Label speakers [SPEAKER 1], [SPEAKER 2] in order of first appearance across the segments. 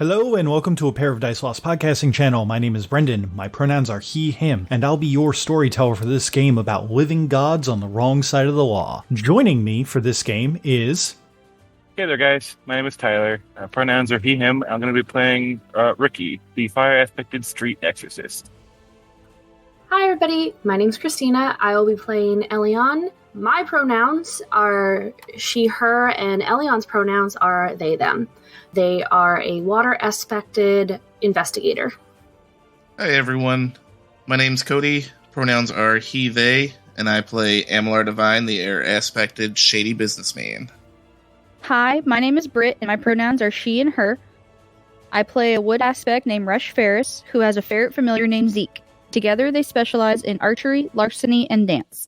[SPEAKER 1] Hello and welcome to A Pair of Dice Lost podcasting channel. My name is Brendan. My pronouns are he, him, and I'll be your storyteller for this game about living gods on the wrong side of the law. Joining me for this game is...
[SPEAKER 2] Hey there, guys. My name is Tyler. Pronouns are he, him. I'm going to be playing Ricky, the fire-aspected street exorcist.
[SPEAKER 3] Hi, everybody. My name's Christina. I will be playing Elion. My pronouns are she, her, and Elion's pronouns are they, them. They are a water-aspected investigator.
[SPEAKER 4] Hi, everyone. My name's Cody. Pronouns are he, they, and I play Amalar Divine, the air-aspected shady businessman.
[SPEAKER 5] Hi, my name is Britt, and my pronouns are she and her. I play a wood aspect named Rush Fairus, who has a ferret familiar named Zeke. Together, they specialize in archery, larceny, and dance.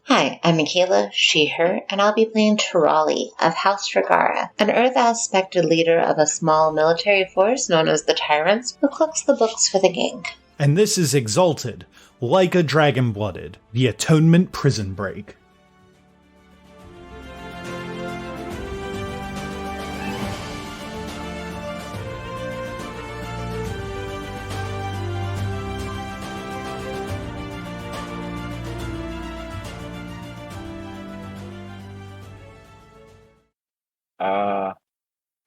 [SPEAKER 6] Hi, I'm Michaela, she, her, and I'll be playing Tirali of House Dragara, an earth-aspected leader of a small military force known as the Tyrants, who cooks the books for the gang.
[SPEAKER 1] And this is Exalted, like a dragon-blooded, the Atonement prison break.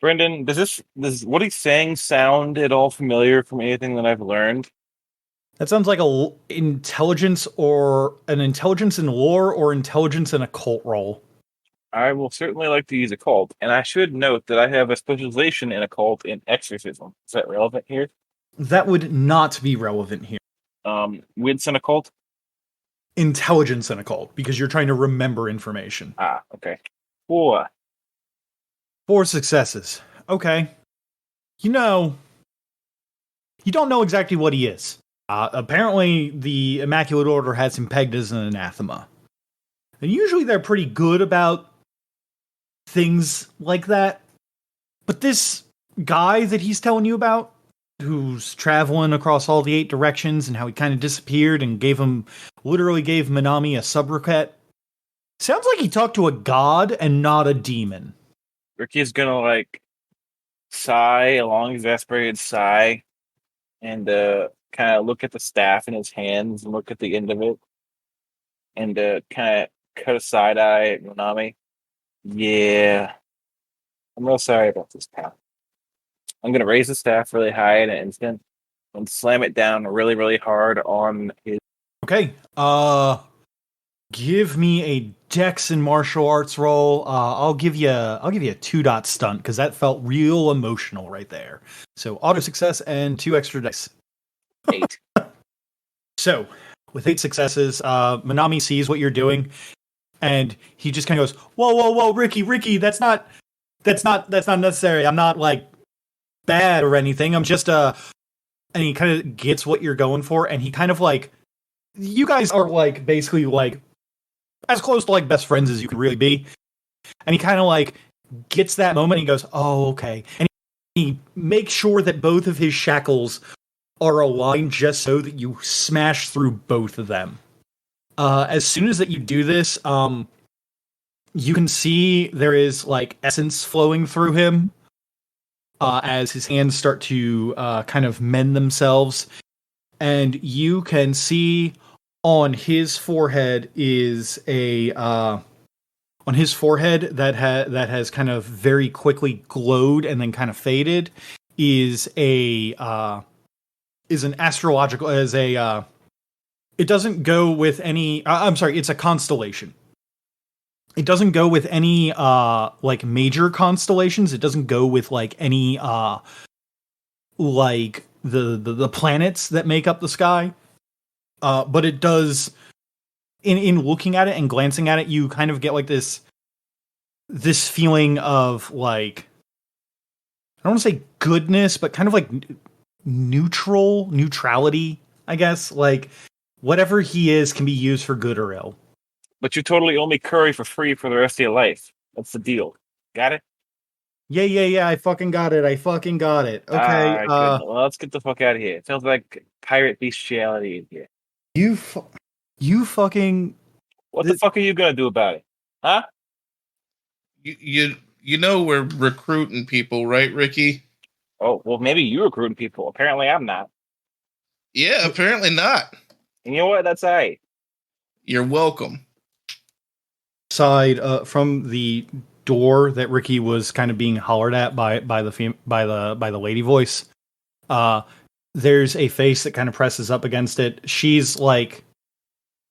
[SPEAKER 2] Brendan, does what he's saying sound at all familiar from anything that I've learned?
[SPEAKER 1] That sounds like an intelligence in lore or intelligence in occult roll.
[SPEAKER 2] I will certainly like to use occult, and I should note that I have a specialization in occult in exorcism. Is that relevant here?
[SPEAKER 1] That would not be relevant here.
[SPEAKER 2] Wits and occult?
[SPEAKER 1] Intelligence in occult, because you're trying to remember information.
[SPEAKER 2] Ah, okay. 4
[SPEAKER 1] successes. Okay. You don't know exactly what he is. Apparently, the Immaculate Order has him pegged as an anathema. And usually they're pretty good about things like that. But this guy that he's telling you about, who's traveling across all the 8 directions and how he kind of disappeared and literally gave Minami a sobriquet, sounds like he talked to a god and not a demon.
[SPEAKER 2] Ricky's gonna, sigh, a long, exasperated sigh, and kind of look at the staff in his hands and look at the end of it, and kind of cut a side eye at Minami. Yeah. I'm real sorry about this, pal. I'm gonna raise the staff really high in an instant and slam it down really, really hard on his...
[SPEAKER 1] Okay. Give me a Dex and martial arts roll. I'll give you a 2-dot stunt because that felt real emotional right there. So auto success and 2 extra dice.
[SPEAKER 2] 8.
[SPEAKER 1] So with 8 successes, Minami sees what you're doing, and he just kind of goes, "Whoa, Ricky, that's not necessary. I'm not bad or anything. I'm just and he kind of gets what you're going for, and he kind of you guys are basically as close to best friends as you can really be. And he kind of gets that moment and he goes, "Oh, okay." And he makes sure that both of his shackles are aligned just so that you smash through both of them. As soon as that you do this, you can see there is essence flowing through him as his hands start to kind of mend themselves. And you can see on his forehead is that has kind of very quickly glowed and then kind of faded is an astrological it doesn't go with any it's a constellation. It doesn't go with any major constellations. It doesn't go with any the planets that make up the sky. But it does, in looking at it and glancing at it, you kind of get this feeling of I don't want to say goodness, but kind of neutrality, I guess. Whatever he is can be used for good or ill.
[SPEAKER 2] But you totally owe me curry for free for the rest of your life. That's the deal. Got it?
[SPEAKER 1] Yeah. I fucking got it. Okay.
[SPEAKER 2] Right, well, let's get the fuck out of here. It feels like pirate bestiality in here.
[SPEAKER 1] You fucking...
[SPEAKER 2] What the fuck are you gonna do about it? Huh?
[SPEAKER 4] You know we're recruiting people, right, Ricky?
[SPEAKER 2] Oh, well, maybe you recruiting people. Apparently, I'm not.
[SPEAKER 4] Yeah, apparently not.
[SPEAKER 2] And you know what? That's all right.
[SPEAKER 4] You're welcome.
[SPEAKER 1] Side from the door that Ricky was kind of being hollered at by the lady voice. There's a face that kind of presses up against it. She's like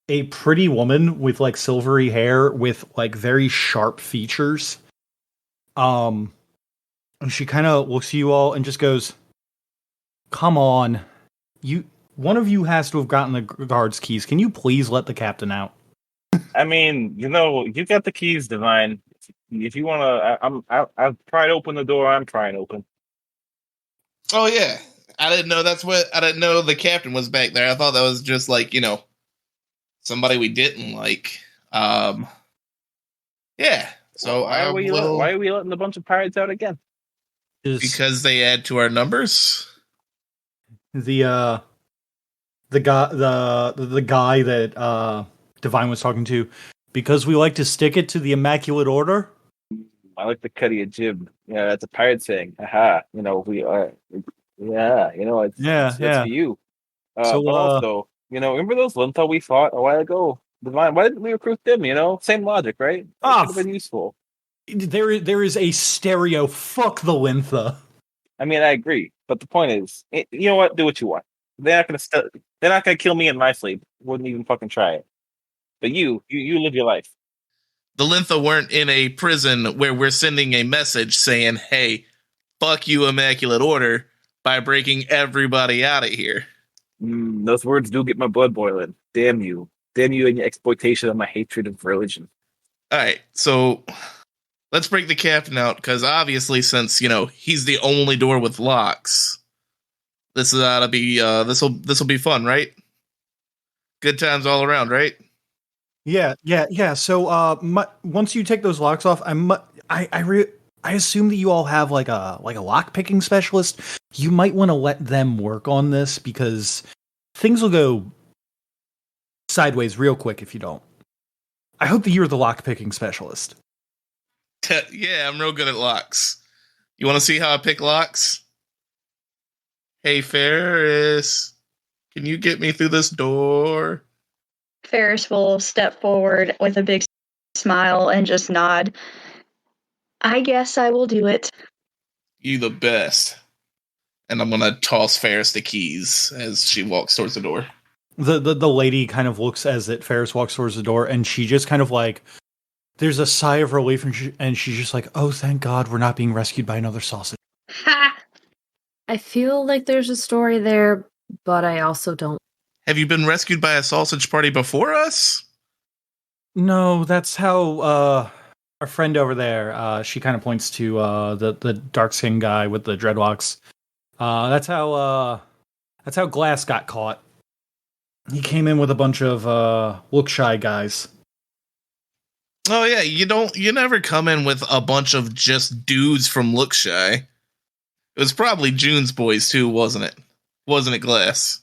[SPEAKER 1] a pretty woman with like silvery hair with like very sharp features. And she kind of looks at you all and just goes, "Come on, one of you has to have gotten the guard's keys. Can you please let the captain out?"
[SPEAKER 2] I mean, you got the keys, Divine. If you want to, I've tried to open the door. I'm trying to open.
[SPEAKER 4] Oh yeah, I didn't know I didn't know the captain was back there. I thought that was just like somebody we didn't like. Yeah. So
[SPEAKER 2] why are we letting a bunch of pirates out again?
[SPEAKER 4] Because they add to our numbers.
[SPEAKER 1] The guy that Divine was talking to, because we like to stick it to the Immaculate Order.
[SPEAKER 2] I like the cut of your jib. Yeah, that's a pirate saying. Aha. We are. Yeah, it's for you.
[SPEAKER 1] So,
[SPEAKER 2] but also, remember those Lintel we fought a while ago? Divine, why didn't we recruit them? Same logic, right? That could have been useful.
[SPEAKER 1] There is a stereo. Fuck the Lintha.
[SPEAKER 2] I mean, I agree, but the point is, you know what? Do what you want. They're not gonna kill me in my sleep. Wouldn't even fucking try it. But you live your life.
[SPEAKER 4] The Lintha weren't in a prison where we're sending a message saying, "Hey, fuck you, Immaculate Order," by breaking everybody out of here.
[SPEAKER 2] Those words do get my blood boiling. Damn you and your exploitation of my hatred of religion.
[SPEAKER 4] All right, so let's break the captain out, because obviously, since he's the only door with locks, this ought to be this will be fun, right? Good times all around, right?
[SPEAKER 1] Yeah. So, once you take those locks off, I assume that you all have like a lock picking specialist. You might want to let them work on this because things will go sideways real quick if you don't. I hope that you're the lock picking specialist.
[SPEAKER 4] Yeah, I'm real good at locks. You want to see how I pick locks? Hey, Fairus, can you get me through this door?
[SPEAKER 5] Fairus will step forward with a big smile and just nod. I guess I will do it.
[SPEAKER 4] You the best. And I'm gonna toss Fairus the keys as she walks towards the door.
[SPEAKER 1] The lady kind of looks as Fairus walks towards the door, and she just kind of like, there's a sigh of relief, and she's just like, "Oh, thank God, we're not being rescued by another sausage."
[SPEAKER 5] Ha!
[SPEAKER 3] I feel like there's a story there, but I also don't.
[SPEAKER 4] Have you been rescued by a sausage party before us?
[SPEAKER 1] No, that's how our friend over there. She kind of points to the dark skinned guy with the dreadlocks. That's how Glass got caught. He came in with a bunch of look shy guys.
[SPEAKER 4] Oh yeah, you never come in with a bunch of just dudes from Look Shy. It was probably June's boys too, wasn't it? Wasn't it, Glass?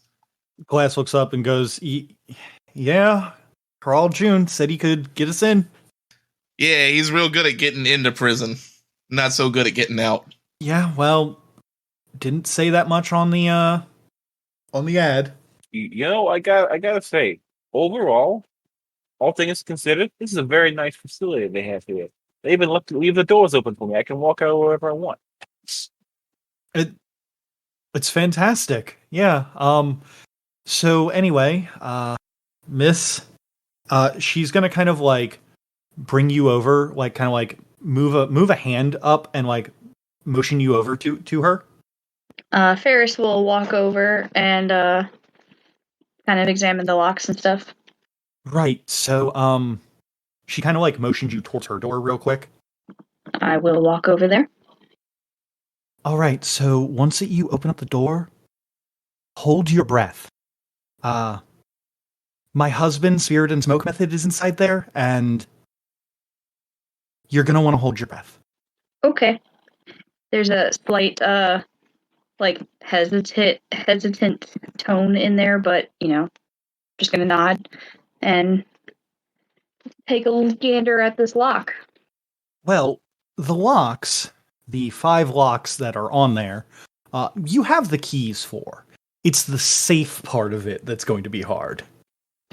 [SPEAKER 1] Glass looks up and goes, "Yeah, Carl June said he could get us in."
[SPEAKER 4] Yeah, he's real good at getting into prison. Not so good at getting out.
[SPEAKER 1] Yeah, well, didn't say that much on the ad.
[SPEAKER 2] I gotta say, overall, all things considered, this is a very nice facility they have here. They even leave the doors open for me. I can walk out wherever I want.
[SPEAKER 1] It's fantastic. Yeah. So anyway, Miss, she's gonna kind of like bring you over, like kind of like move a hand up and like motion you over to her.
[SPEAKER 5] Ferris will walk over and kind of examine the locks and stuff.
[SPEAKER 1] Right. So she kind of like motioned you towards her door real quick.
[SPEAKER 5] I will walk over there.
[SPEAKER 1] All right. So once that you open up the door, hold your breath. My husband's spirit and smoke method is inside there, and you're gonna want to hold your breath.
[SPEAKER 5] Okay. There's a slight like hesitant tone in there, but just gonna nod and take a gander at this lock.
[SPEAKER 1] Well, the 5 locks that are on there you have the keys for. It's the safe part of it that's going to be hard.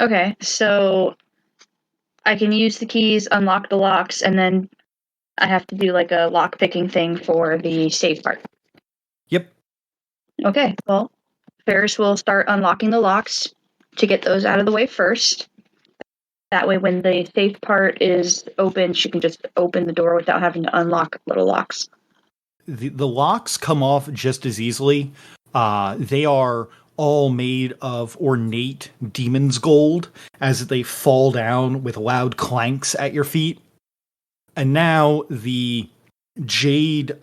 [SPEAKER 5] Okay, so I can use the keys, unlock the locks, and then I have to do like a lock picking thing for the safe part.
[SPEAKER 1] Yep.
[SPEAKER 5] Okay, well, Ferris will start unlocking the locks to get those out of the way first. That way, when the safe part is open, she can just open the door without having to unlock little locks.
[SPEAKER 1] The locks come off just as easily. They are all made of ornate demon's gold as they fall down with loud clanks at your feet. And now the jade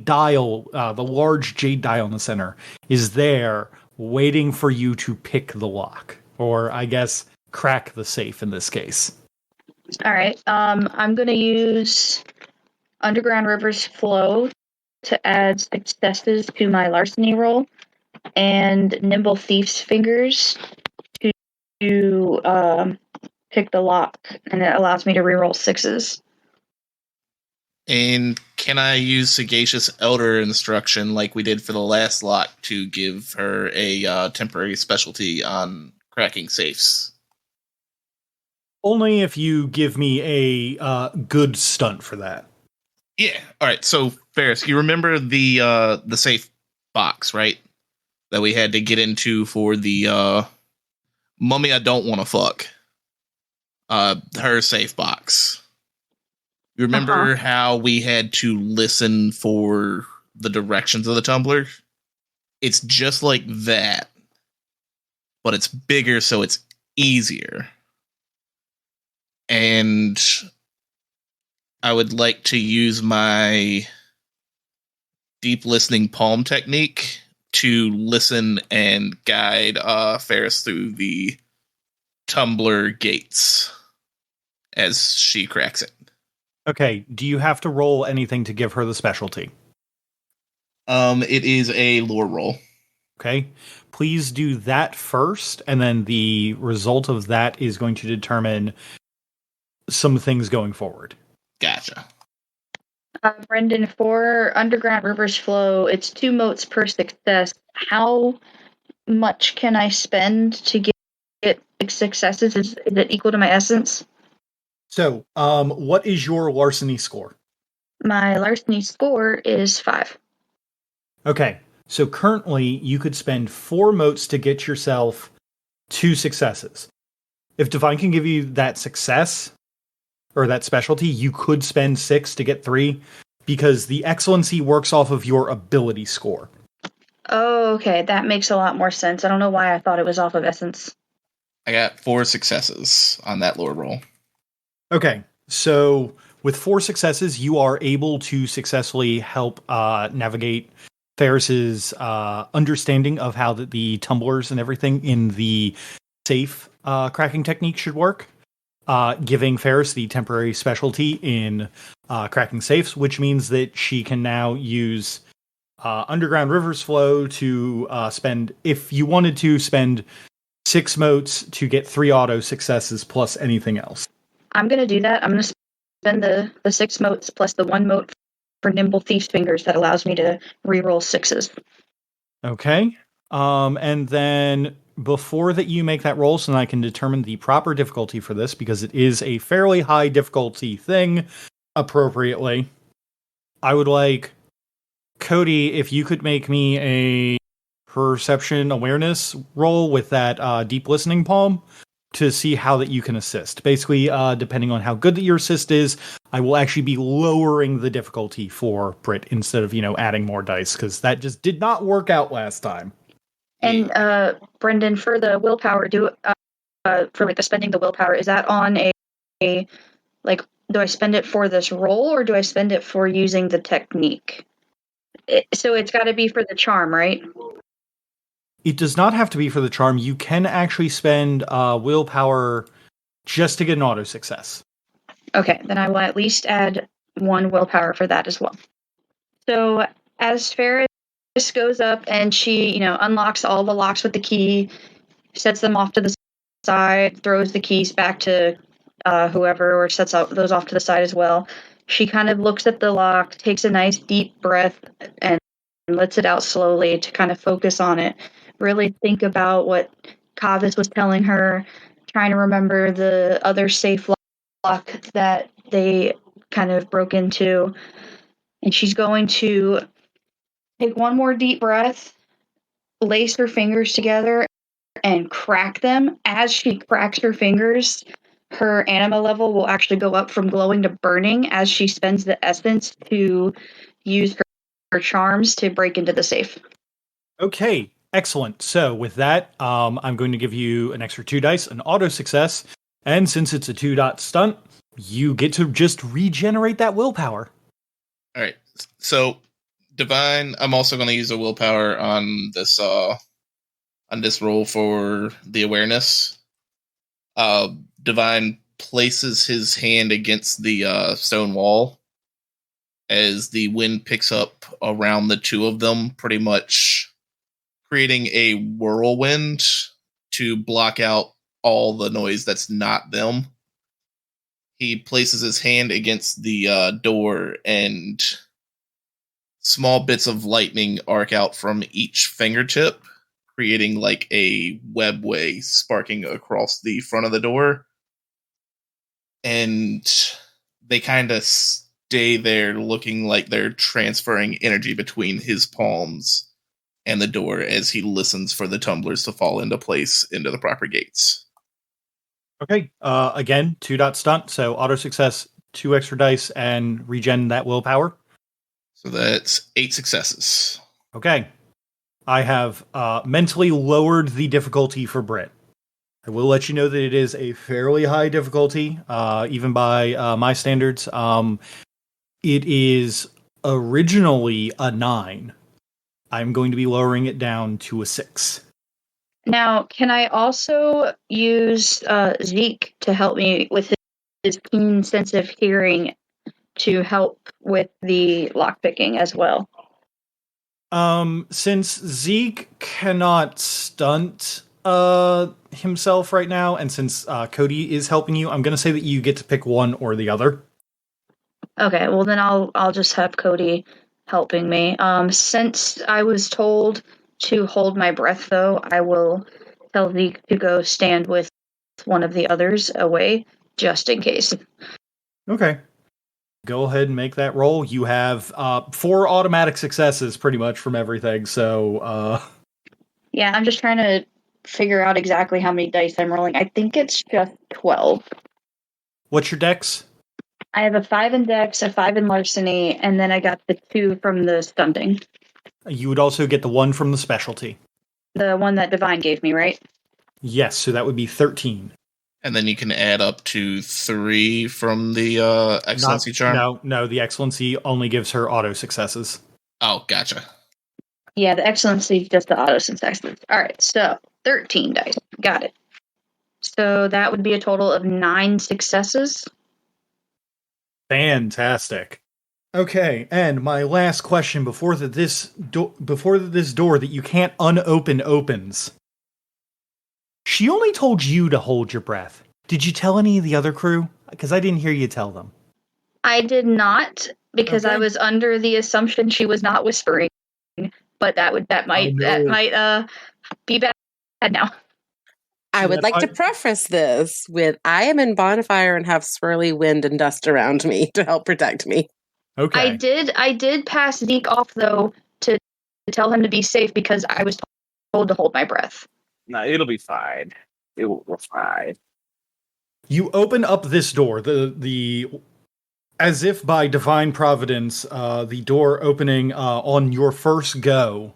[SPEAKER 1] dial, the large jade dial in the center, is there waiting for you to pick the lock. Or, I guess, crack the safe in this case.
[SPEAKER 5] All right, I'm going to use Underground River's Flow to add successes to my larceny roll, and Nimble Thief's Fingers to pick the lock, and it allows me to reroll 6s.
[SPEAKER 4] And can I use Sagacious Elder instruction like we did for the last lock to give her a temporary specialty on cracking safes?
[SPEAKER 1] Only if you give me a good stunt for that.
[SPEAKER 4] Yeah. All right. So, Ferris, you remember the safe box, right? That we had to get into for the mummy I don't want to fuck. Her safe box. You remember how we had to listen for the directions of the tumbler? It's just like that, but it's bigger, so it's easier. And I would like to use my deep listening palm technique to listen and guide Ferris through the tumbler gates as she cracks it.
[SPEAKER 1] Okay, do you have to roll anything to give her the specialty?
[SPEAKER 4] It is a lore roll.
[SPEAKER 1] Okay, please do that first, and then the result of that is going to determine some things going forward.
[SPEAKER 4] Gotcha.
[SPEAKER 5] Brendan, for Underground River's Flow, it's 2 motes per success. How much can I spend to get 6 successes? Is it equal to my essence?
[SPEAKER 1] So, what is your larceny score?
[SPEAKER 5] My larceny score is 5.
[SPEAKER 1] Okay, so currently you could spend 4 motes to get yourself 2 successes. If Divine can give you that success, or that specialty, you could spend 6 to get 3, because the excellency works off of your ability score.
[SPEAKER 5] Oh, okay, that makes a lot more sense. I don't know why I thought it was off of essence.
[SPEAKER 4] I got 4 successes on that lore roll.
[SPEAKER 1] Okay, so with 4 successes, you are able to successfully help navigate Ferris's understanding of how the tumblers and everything in the safe cracking technique should work, giving Fairus the temporary specialty in cracking safes, which means that she can now use Underground River's Flow to spend, if you wanted to, spend 6 motes to get 3 auto successes plus anything else.
[SPEAKER 5] I'm going to do that. I'm going to spend the 6 motes plus the 1 mote for Nimble Thief's Fingers that allows me to reroll 6s.
[SPEAKER 1] Okay. And then before that you make that roll, so that I can determine the proper difficulty for this, because it is a fairly high difficulty thing, appropriately, I would like Cody, if you could make me a perception awareness roll with that deep listening palm to see how that you can assist. Basically, depending on how good that your assist is, I will actually be lowering the difficulty for Brit instead of, adding more dice, because that just did not work out last time.
[SPEAKER 5] And Brendan, for the willpower, for like the spending the willpower, is that on a like, do I spend it for this roll or do I spend it for using the technique? So it's got to be for the charm, right?
[SPEAKER 1] It does not have to be for the charm. You can actually spend willpower just to get an auto success.
[SPEAKER 5] Okay, then I will at least add 1 willpower for that as well. So as Ferris goes up and she, unlocks all the locks with the key, sets them off to the side, throws the keys back to whoever, or sets those off to the side as well. She kind of looks at the lock, takes a nice deep breath, and lets it out slowly to kind of focus on it. Really think about what Kavis was telling her, trying to remember the other safe lock that they kind of broke into. And she's going to take one more deep breath, lace her fingers together, and crack them. As she cracks her fingers, her anima level will actually go up from glowing to burning as she spends the essence to use her charms to break into the safe.
[SPEAKER 1] Okay, excellent. So with that, I'm going to give you an extra 2 dice, an auto success, and since it's a 2-dot stunt, you get to just regenerate that willpower.
[SPEAKER 4] All right. So, Divine, I'm also going to use a willpower on this roll for the awareness. Divine places his hand against the stone wall as the wind picks up around the two of them, pretty much creating a whirlwind to block out all the noise that's not them. He places his hand against the door, and small bits of lightning arc out from each fingertip, creating like a webway sparking across the front of the door. And they kind of stay there looking like they're transferring energy between his palms and the door as he listens for the tumblers to fall into place into the proper gates.
[SPEAKER 1] Okay, again, 2-dot stunt, so auto success, 2 extra dice, and regen that willpower.
[SPEAKER 4] So that's 8 successes.
[SPEAKER 1] Okay. I have mentally lowered the difficulty for Brit. I will let you know that it is a fairly high difficulty, even by my standards. It is originally a 9. I'm going to be lowering it down to a 6.
[SPEAKER 5] Now, can I also use Zeke to help me with his keen sense of hearing to help with the lockpicking as well?
[SPEAKER 1] Since Zeke cannot stunt himself right now, and since Cody is helping you, I'm going to say that you get to pick one or the other.
[SPEAKER 5] Okay, well then I'll just have Cody helping me. Since I was told to hold my breath, though, I will tell Zeke to go stand with one of the others away, just in case.
[SPEAKER 1] Okay. Go ahead and make that roll. You have 4 automatic successes pretty much from everything, so...
[SPEAKER 5] Yeah, I'm just trying to figure out exactly how many dice I'm rolling. I think it's just 12.
[SPEAKER 1] What's your dex?
[SPEAKER 5] I have a 5 in dex, a 5 in larceny, and then I got the 2 from the stunting.
[SPEAKER 1] You would also get the 1 from the specialty.
[SPEAKER 5] The one that Divine gave me, right?
[SPEAKER 1] Yes, so that would be 13.
[SPEAKER 4] And then you can add up to 3 from the excellency charm?
[SPEAKER 1] No, the excellency only gives her auto successes.
[SPEAKER 4] Oh, gotcha.
[SPEAKER 5] Yeah, the excellency is just the auto successes. All right, so 13 dice. Got it. So that would be a total of 9 successes.
[SPEAKER 1] Fantastic. Okay, and my last question before this door that you can't unopen opens. She only told you to hold your breath. Did you tell any of the other crew? Because I didn't hear you tell them.
[SPEAKER 5] I did not, because
[SPEAKER 1] Okay.
[SPEAKER 5] I was under the assumption she was not whispering. But that might be bad now.
[SPEAKER 7] I would like to preface this with I am in bonfire and have swirly wind and dust around me to help protect me.
[SPEAKER 1] Okay.
[SPEAKER 5] I did pass Zeke off, though, to tell him to be safe because I was told to hold my breath.
[SPEAKER 2] No, it'll be fine. We're fine.
[SPEAKER 1] You open up this door, the as if by divine providence, the door opening on your first go,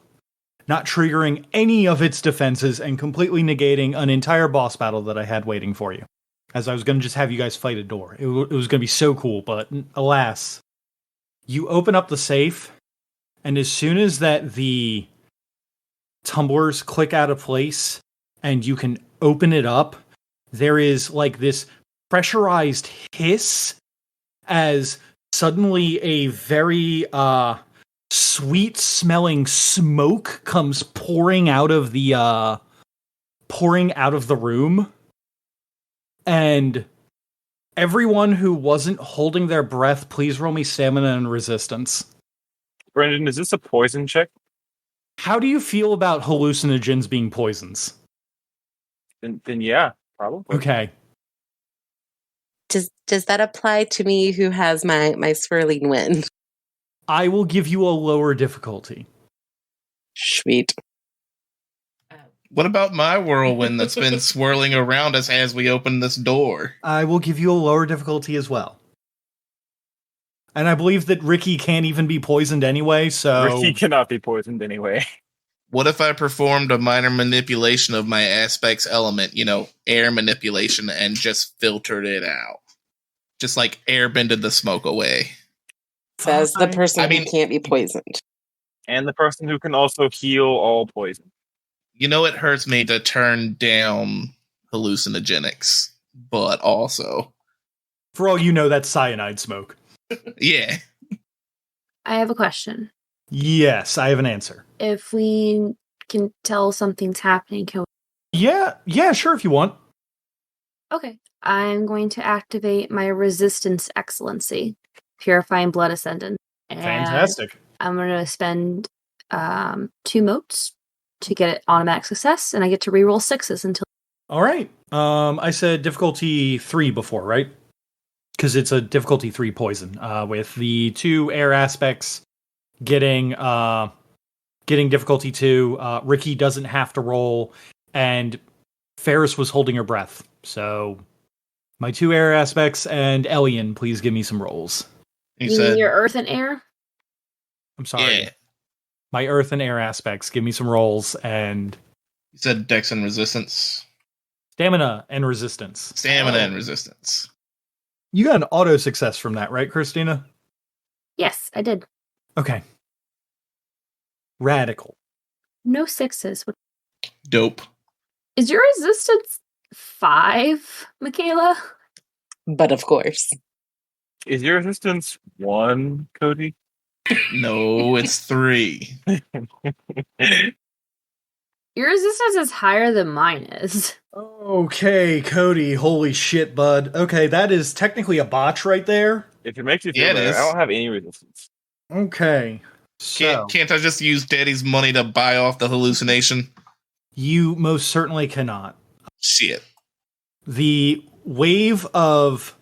[SPEAKER 1] not triggering any of its defenses and completely negating an entire boss battle that I had waiting for you. As I was going to just have you guys fight a door. It was going to be so cool, but alas. You open up the safe, and as soon as that the tumblers click out of place and you can open it up, there is like this pressurized hiss as suddenly a very sweet smelling smoke comes pouring out of the room, and everyone who wasn't holding their breath, please roll me stamina and resistance.
[SPEAKER 2] Brendan, is this a poison check?
[SPEAKER 1] How do you feel about hallucinogens being poisons?
[SPEAKER 2] Then yeah, probably.
[SPEAKER 1] Okay.
[SPEAKER 7] Does that apply to me who has my swirling wind?
[SPEAKER 1] I will give you a lower difficulty.
[SPEAKER 7] Sweet.
[SPEAKER 4] What about my whirlwind that's been swirling around us as we open this door?
[SPEAKER 1] I will give you a lower difficulty as well. And I believe that Ricky can't even be poisoned anyway, so...
[SPEAKER 2] Ricky cannot be poisoned anyway.
[SPEAKER 4] What if I performed a minor manipulation of my aspect's element, air manipulation, and just filtered it out? Just like airbended the smoke away.
[SPEAKER 7] Says the person who can't be poisoned.
[SPEAKER 2] And the person who can also heal all poison.
[SPEAKER 4] It hurts me to turn down hallucinogenics, but also...
[SPEAKER 1] For all you know, that's cyanide smoke.
[SPEAKER 4] Yeah.
[SPEAKER 3] I have a question.
[SPEAKER 1] Yes, I have an answer.
[SPEAKER 3] If we can tell something's happening, can we...
[SPEAKER 1] Yeah, sure, if you want.
[SPEAKER 3] Okay. I'm going to activate my Resistance Excellency, Purifying Blood Ascendant. And
[SPEAKER 1] Fantastic.
[SPEAKER 3] I'm going to spend 2 motes to get it automatic success, and I get to reroll 6s until...
[SPEAKER 1] All right. I said difficulty 3 before, right? Because it's a difficulty 3 poison. With the 2 air aspects getting difficulty 2, Ricky doesn't have to roll, and Fairus was holding her breath. So my 2 air aspects and Elian, please give me some rolls.
[SPEAKER 3] You mean your earth and air?
[SPEAKER 1] I'm sorry.
[SPEAKER 4] Yeah.
[SPEAKER 1] My earth and air aspects, give me some rolls, and...
[SPEAKER 4] You said dex and resistance?
[SPEAKER 1] Stamina and resistance.
[SPEAKER 4] Stamina and resistance.
[SPEAKER 1] You got an auto success from that, right, Christina?
[SPEAKER 3] Yes, I did.
[SPEAKER 1] Okay. Radical.
[SPEAKER 3] No 6s.
[SPEAKER 4] Dope.
[SPEAKER 3] Is your resistance 5, Michaela?
[SPEAKER 7] But of course.
[SPEAKER 2] Is your resistance 1, Cody?
[SPEAKER 4] No, it's 3.
[SPEAKER 3] Your resistance is higher than mine is.
[SPEAKER 1] Okay, Cody. Holy shit, bud. Okay, that is technically a botch right there.
[SPEAKER 2] If it makes you feel better, I don't have any resistance.
[SPEAKER 1] Okay. So,
[SPEAKER 4] Can't I just use Daddy's money to buy off the hallucination?
[SPEAKER 1] You most certainly cannot.
[SPEAKER 4] Shit.
[SPEAKER 1] The wave of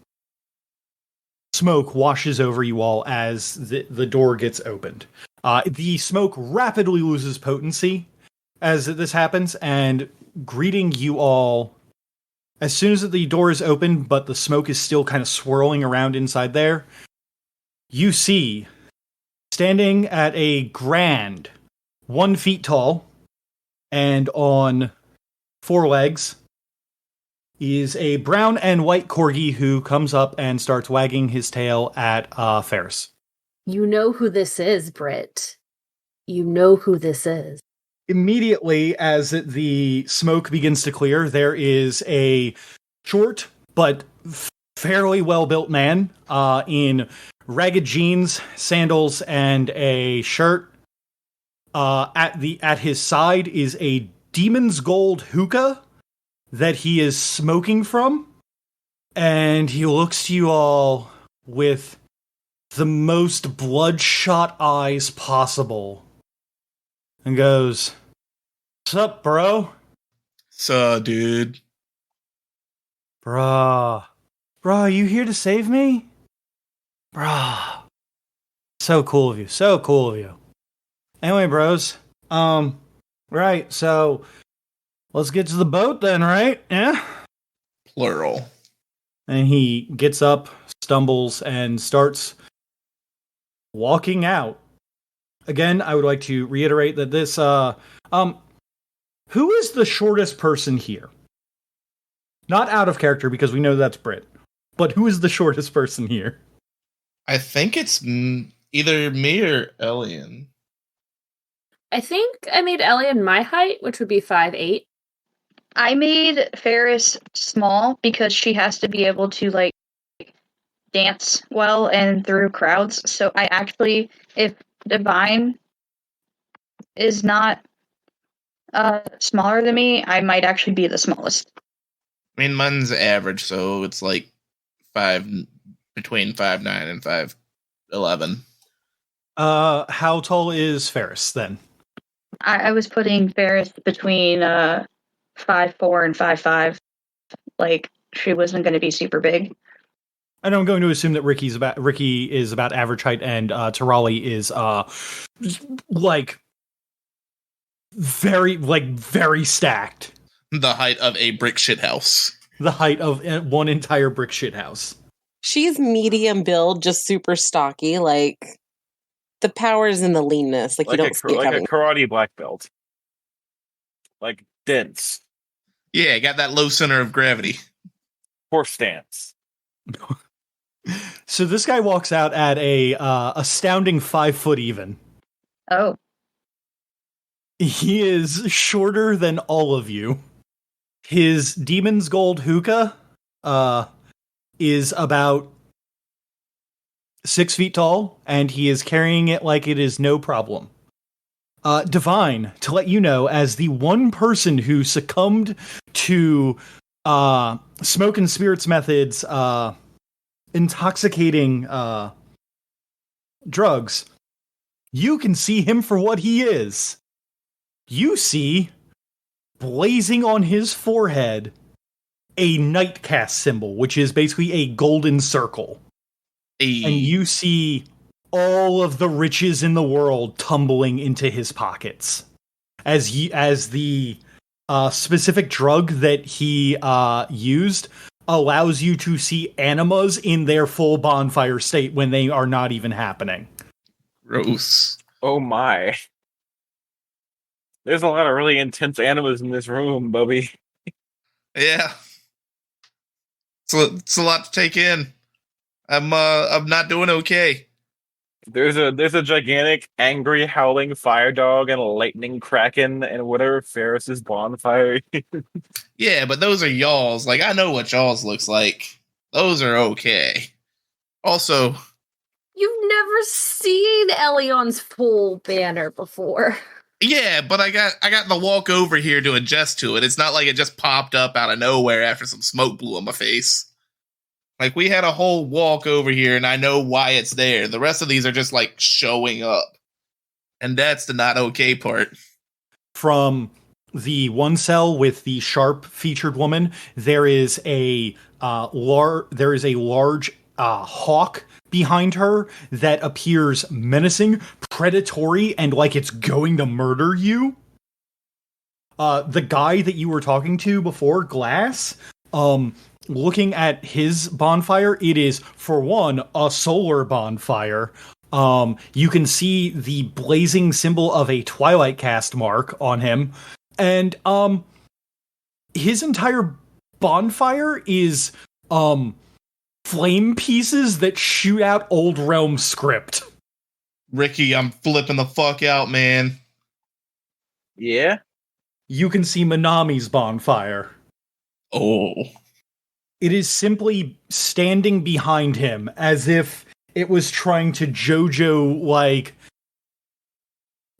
[SPEAKER 1] smoke washes over you all as the door gets opened. The smoke rapidly loses potency as this happens, and greeting you all as soon as the door is open, but the smoke is still kind of swirling around inside there, you see, standing at a grand 1 feet tall and on 4 legs, is a brown and white corgi who comes up and starts wagging his tail at Fairus.
[SPEAKER 3] You know who this is, Britt. You know who this is.
[SPEAKER 1] Immediately, as the smoke begins to clear, there is a short but fairly well-built man in ragged jeans, sandals, and a shirt. At his side is a demon's gold hookah that he is smoking from, and he looks to you all with the most bloodshot eyes possible and goes, "Sup, bro?"
[SPEAKER 4] So, dude.
[SPEAKER 1] Bruh, you here to save me? Bruh. So cool of you. Anyway, bros. Right, so let's get to the boat then, right? Yeah?
[SPEAKER 4] Plural.
[SPEAKER 1] And he gets up, stumbles, and starts walking out. Again, I would like to reiterate that this, who is the shortest person here? Not out of character, because we know that's Britt. But who is the shortest person here?
[SPEAKER 4] I think it's either me or Elian.
[SPEAKER 3] I think I made Elian my height, which would be 5'8".
[SPEAKER 5] I made Fairus small because she has to be able to, dance well and through crowds. So I actually, if Divine is not smaller than me, I might actually be the smallest.
[SPEAKER 4] I mean, mine's average, so it's between 5'9" and 5'11".
[SPEAKER 1] How tall is Fairus, then?
[SPEAKER 5] I was putting Fairus between 5'4" and 5'5". Like, she wasn't going to be super big.
[SPEAKER 1] And I'm going to assume that Ricky is about average height, and Tirali is very stacked.
[SPEAKER 4] The height of a brick shit house.
[SPEAKER 1] The height of one entire brick shit house.
[SPEAKER 7] She's medium build, just super stocky. Like, the power's in the leanness. Like you don't see it
[SPEAKER 2] like a
[SPEAKER 7] coming.
[SPEAKER 2] karate black belt. Like dense.
[SPEAKER 4] Yeah, got that low center of gravity.
[SPEAKER 2] Horse stance.
[SPEAKER 1] So this guy walks out at a astounding 5 foot even.
[SPEAKER 5] Oh.
[SPEAKER 1] He is shorter than all of you. His Demon's Gold hookah is about 6 feet tall, and he is carrying it like it is no problem. Divine, to let you know, as the one person who succumbed to Smoke and Spirits methods, intoxicating drugs, you can see him for what he is. You see, blazing on his forehead, a Nightcast symbol, which is basically a golden circle. And you see all of the riches in the world tumbling into his pockets. As the specific drug that he used allows you to see animas in their full bonfire state when they are not even happening.
[SPEAKER 4] Gross.
[SPEAKER 2] Oh my. There's a lot of really intense animas in this room, Bubby.
[SPEAKER 4] Yeah. It's a lot to take in. I'm not doing okay.
[SPEAKER 2] There's a gigantic, angry, howling fire dog and a lightning kraken and whatever Fairus's bonfire is.
[SPEAKER 4] Yeah, but those are y'all's. Like, I know what y'all's looks like. Those are okay. Also,
[SPEAKER 3] You've never seen Elion's full banner before.
[SPEAKER 4] yeah, but I got the walk over here to adjust to it. It's not like it just popped up out of nowhere after some smoke blew on my face. Like, we had a whole walk over here, and I know why it's there. The rest of these are just, like, showing up. And that's the not okay part.
[SPEAKER 1] From the one cell with the sharp-featured woman, there is a large hawk behind her that appears menacing, predatory, and like it's going to murder you. The guy that you were talking to before, Glass, looking at his bonfire, it is, for one, a solar bonfire. You can see the blazing symbol of a Twilight Cast mark on him. And his entire bonfire is flame pieces that shoot out Old Realm script.
[SPEAKER 4] Ricky, I'm flipping the fuck out, man.
[SPEAKER 2] Yeah?
[SPEAKER 1] You can see Manami's bonfire.
[SPEAKER 4] Oh.
[SPEAKER 1] It is simply standing behind him as if it was trying to JoJo, like,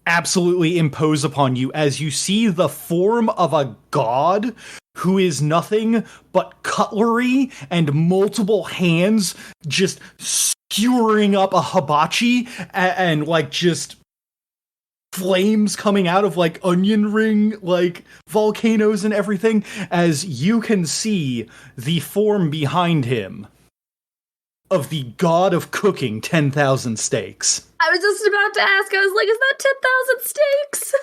[SPEAKER 1] absolutely impose upon you as you see the form of a god who is nothing but cutlery and multiple hands just skewering up a hibachi and like just flames coming out of like onion ring, like volcanoes and everything, as you can see the form behind him of the god of cooking 10,000 steaks.
[SPEAKER 3] I was just about to ask, I was like, is that 10,000 steaks?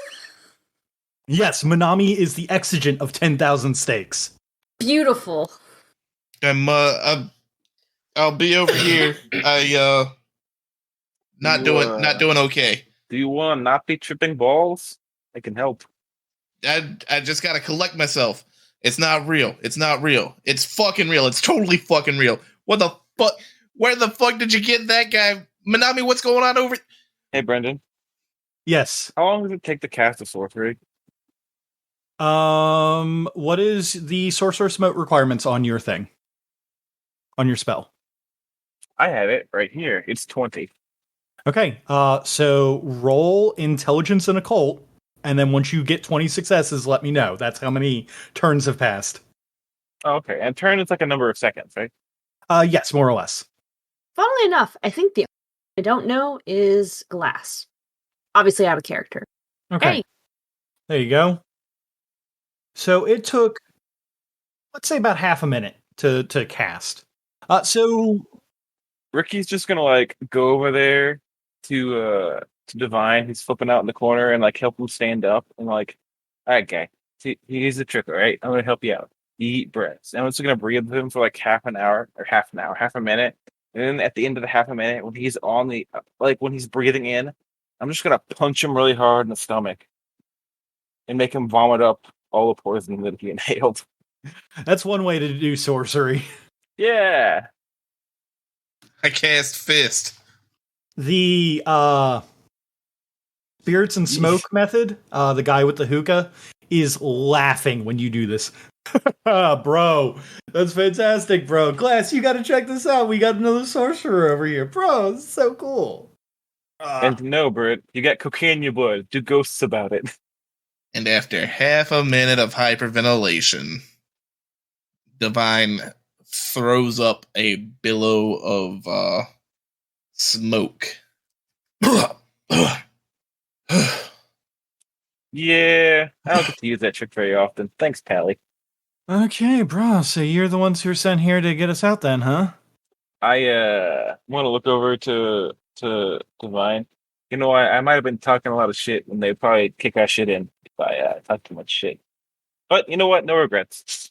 [SPEAKER 1] Yes, Manami is the exigent of 10,000 steaks.
[SPEAKER 3] Beautiful.
[SPEAKER 4] I'll be over here. Not doing okay.
[SPEAKER 2] Do you want to not be tripping balls? I can help.
[SPEAKER 4] I just gotta collect myself. It's not real. It's not real. It's fucking real. It's totally fucking real. What the fuck? Where the fuck did you get that guy? Manami, what's going on over?
[SPEAKER 2] Hey, Brendan.
[SPEAKER 1] Yes.
[SPEAKER 2] How long does it take to cast a sorcery?
[SPEAKER 1] What is the Sorcerer's Moat requirements on your thing? On your spell?
[SPEAKER 2] I have it right here. It's 20.
[SPEAKER 1] Okay, so roll Intelligence and Occult, and then once you get 20 successes, let me know. That's how many turns have passed.
[SPEAKER 2] Oh, okay, and turn is like a number of seconds, right?
[SPEAKER 1] Yes, more or less.
[SPEAKER 3] Funnily enough, I think the I don't know is Glass. Obviously out of character.
[SPEAKER 1] Okay.
[SPEAKER 3] Hey,
[SPEAKER 1] There you go. So it took, let's say, about half a minute to cast. So
[SPEAKER 2] Ricky's just gonna like go over there to Divine. He's flipping out in the corner and like help him stand up and like, all right, guy. See, here's the trick, all right? I'm gonna help you out. You eat breaths. And I'm just gonna breathe with him for like half a minute. And then at the end of the half a minute, when he's on the when he's breathing in, I'm just gonna punch him really hard in the stomach and make him vomit up all the poison that he inhaled.
[SPEAKER 1] that's one way to do sorcery.
[SPEAKER 2] Yeah.
[SPEAKER 4] I cast Fist.
[SPEAKER 1] The Spirits and Smoke method, the guy with the hookah, is laughing when you do this. Bro, that's fantastic, bro. Glass, you gotta check this out. We got another sorcerer over here. Bro, this is so cool.
[SPEAKER 2] And no, Britt, you got cocaine in your blood. Do ghosts about it.
[SPEAKER 4] And after half a minute of hyperventilation, Divine throws up a billow of smoke.
[SPEAKER 2] Yeah, I don't get to use that trick very often. Thanks, Pally.
[SPEAKER 1] Okay, bro. So you're the ones who are sent here to get us out then, huh?
[SPEAKER 2] I want to look over to Divine. You know, I might have been talking a lot of shit when they probably kick our shit in if I talk too much shit. But you know what? No regrets.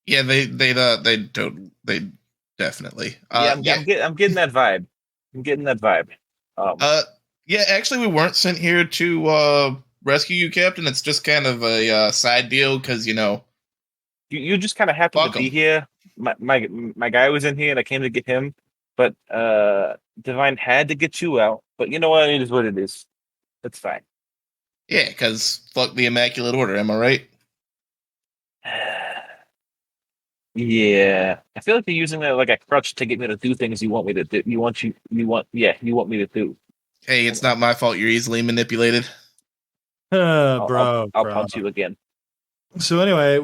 [SPEAKER 4] Yeah, they definitely.
[SPEAKER 2] I'm getting that vibe. I'm getting that vibe.
[SPEAKER 4] Yeah, actually, we weren't sent here to rescue you, Captain. It's just kind of a side deal because
[SPEAKER 2] you just kind of happened to be here. My guy was in here, and I came to get him. But Divine had to get you out. But you know what? It is what it is. It's fine.
[SPEAKER 4] Yeah, because fuck the Immaculate Order. Am I right?
[SPEAKER 2] Yeah, I feel like you're using that like a crutch to get me to do things you want me to do. You want me to do.
[SPEAKER 4] Hey, it's not my fault. You're easily manipulated.
[SPEAKER 1] Bro,
[SPEAKER 2] I'll punch you again.
[SPEAKER 1] So anyway,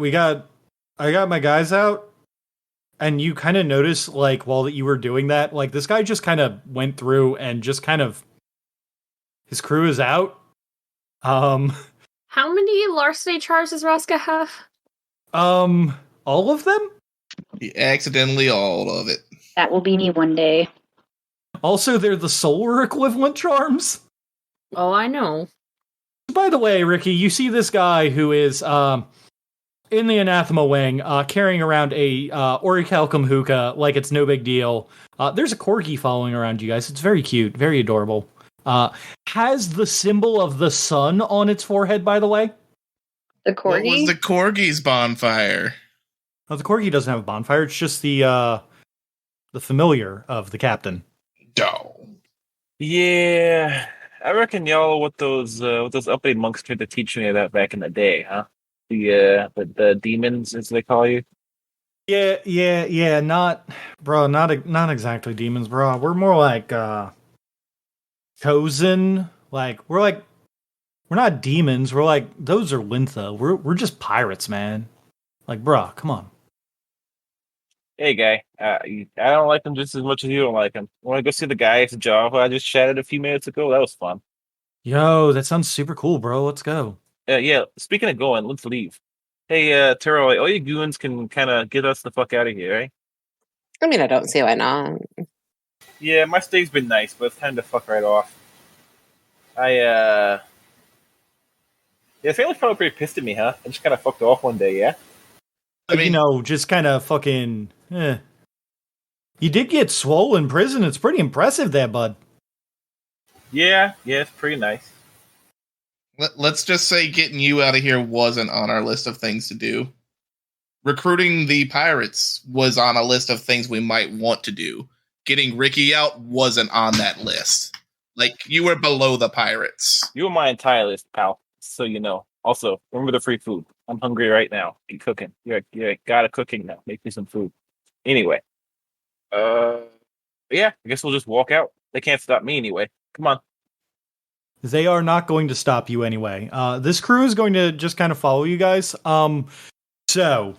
[SPEAKER 1] I got my guys out, and you kind of notice, like, while you were doing that, like, this guy just kind of went through and just kind of, his crew is out.
[SPEAKER 3] How many larceny charges does Raska have?
[SPEAKER 1] All of them?
[SPEAKER 4] Accidentally all of it.
[SPEAKER 5] That will be me one day.
[SPEAKER 1] Also, they're the solar equivalent charms.
[SPEAKER 3] Oh, I know.
[SPEAKER 1] By the way, Ricky, you see this guy who is in the anathema wing, carrying around a orichalcum hookah like it's no big deal. There's a corgi following around you guys. It's very cute, very adorable. Has the symbol of the sun on its forehead, by the way.
[SPEAKER 5] The corgi?
[SPEAKER 4] What was the corgi's bonfire?
[SPEAKER 1] Oh, the corgi doesn't have a bonfire. It's just the familiar of the captain.
[SPEAKER 4] Oh.
[SPEAKER 2] Yeah, I reckon y'all are what those uppity monks tried to teach me about back in the day, huh? The demons, as they call you.
[SPEAKER 1] Yeah. Not exactly demons, bro. We're more like chosen. We're not demons. We're like, those are Lintha. We're just pirates, man. Like, bro, come on.
[SPEAKER 2] Hey, guy, I don't like them just as much as you don't like them. Want to go see the guy at Java I just chatted a few minutes ago? That was fun.
[SPEAKER 1] Yo, that sounds super cool, bro. Let's go.
[SPEAKER 2] Yeah, speaking of going, let's leave. Hey, Terrell, all you goons can kind of get us the fuck out of here, right?
[SPEAKER 7] I mean, I don't see why not.
[SPEAKER 2] Yeah, my stay's been nice, but it's time to fuck right off. Yeah, the family's probably pretty pissed at me, huh? I just kind of fucked off one day, yeah?
[SPEAKER 1] I mean, just kind of fucking... You did get swole in prison. It's pretty impressive there, bud.
[SPEAKER 2] Yeah, it's pretty nice.
[SPEAKER 4] Let's just say getting you out of here wasn't on our list of things to do. Recruiting the pirates was on a list of things we might want to do. Getting Ricky out wasn't on that list. Like, you were below the pirates.
[SPEAKER 2] You were my entire list, pal, so you know. Also, remember the free food. I'm hungry right now. Keep cooking. You're gotta cooking now. Make me some food. Anyway. Yeah, I guess we'll just walk out. They can't stop me anyway. Come on.
[SPEAKER 1] They are not going to stop you anyway. This crew is going to just kind of follow you guys. So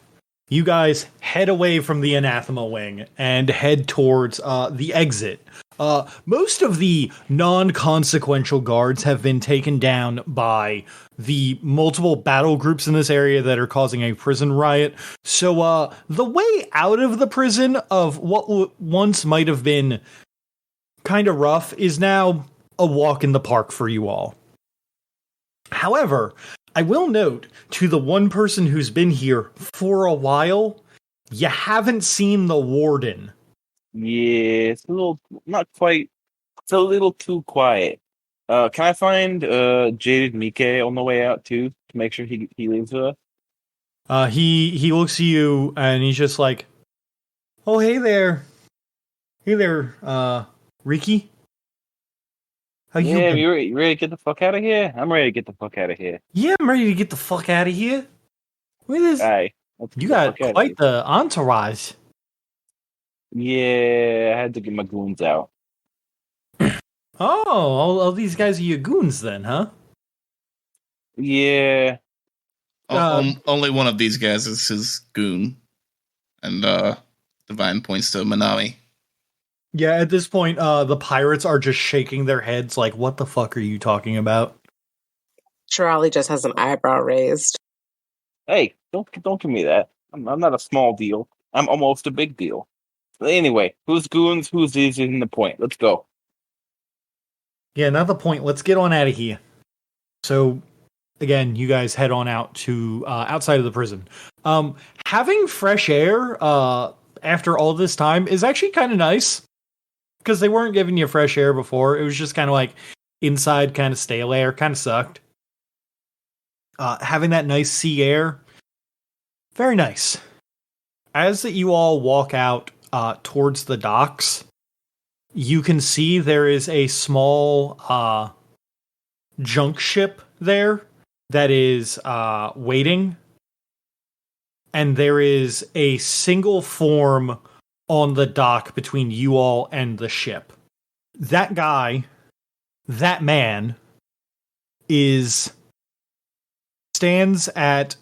[SPEAKER 1] you guys head away from the anathema wing and head towards the exit. Most of the non-consequential guards have been taken down by the multiple battle groups in this area that are causing a prison riot. So the way out of the prison of what once might have been kind of rough is now a walk in the park for you all. However, I will note to the one person who's been here for a while, you haven't seen the warden.
[SPEAKER 2] Yeah, it's a little, not quite, it's a little too quiet. Can I find Jaded Mike on the way out too, to make sure he leaves with us?
[SPEAKER 1] He looks at you and he's just like, "Oh, hey there, Ricky. How you
[SPEAKER 2] Yeah,
[SPEAKER 1] been?"
[SPEAKER 2] you ready to get the fuck out of here? I'm ready to get the fuck out of here.
[SPEAKER 1] Yeah, I'm ready to get the fuck out of here. Look at this.
[SPEAKER 2] Aye.
[SPEAKER 1] You got quite the entourage.
[SPEAKER 2] Yeah, I had to get my goons out.
[SPEAKER 1] Oh, all these guys are your goons then, huh?
[SPEAKER 2] Yeah.
[SPEAKER 4] Only one of these guys is his goon. And Divine points to Manami.
[SPEAKER 1] Yeah, at this point, the pirates are just shaking their heads like, what the fuck are you talking about?
[SPEAKER 7] Charlie just has an eyebrow raised.
[SPEAKER 2] Hey, don't give me that. I'm not a small deal. I'm almost a big deal. But anyway, who's goons? Who's in the point? Let's go.
[SPEAKER 1] Yeah, not the point. Let's get on out of here. So, again, you guys head on out to outside of the prison. Having fresh air after all this time is actually kind of nice because they weren't giving you fresh air before. It was just kind of like inside, kind of stale air, kind of sucked. Having that nice sea air, very nice. As that you all walk out towards the docks, you can see there is a small junk ship there that is waiting. And there is a single form on the dock between you all and the ship. That guy, that man, stands at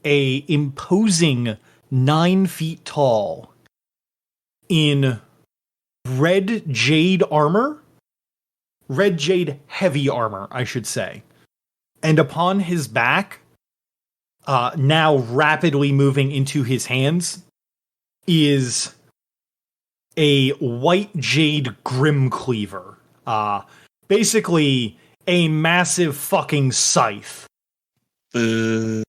[SPEAKER 1] a imposing 9 feet tall in red jade armor. Red jade heavy armor, I should say. And upon his back, now rapidly moving into his hands, is a white jade grim cleaver. Basically, a massive fucking scythe. None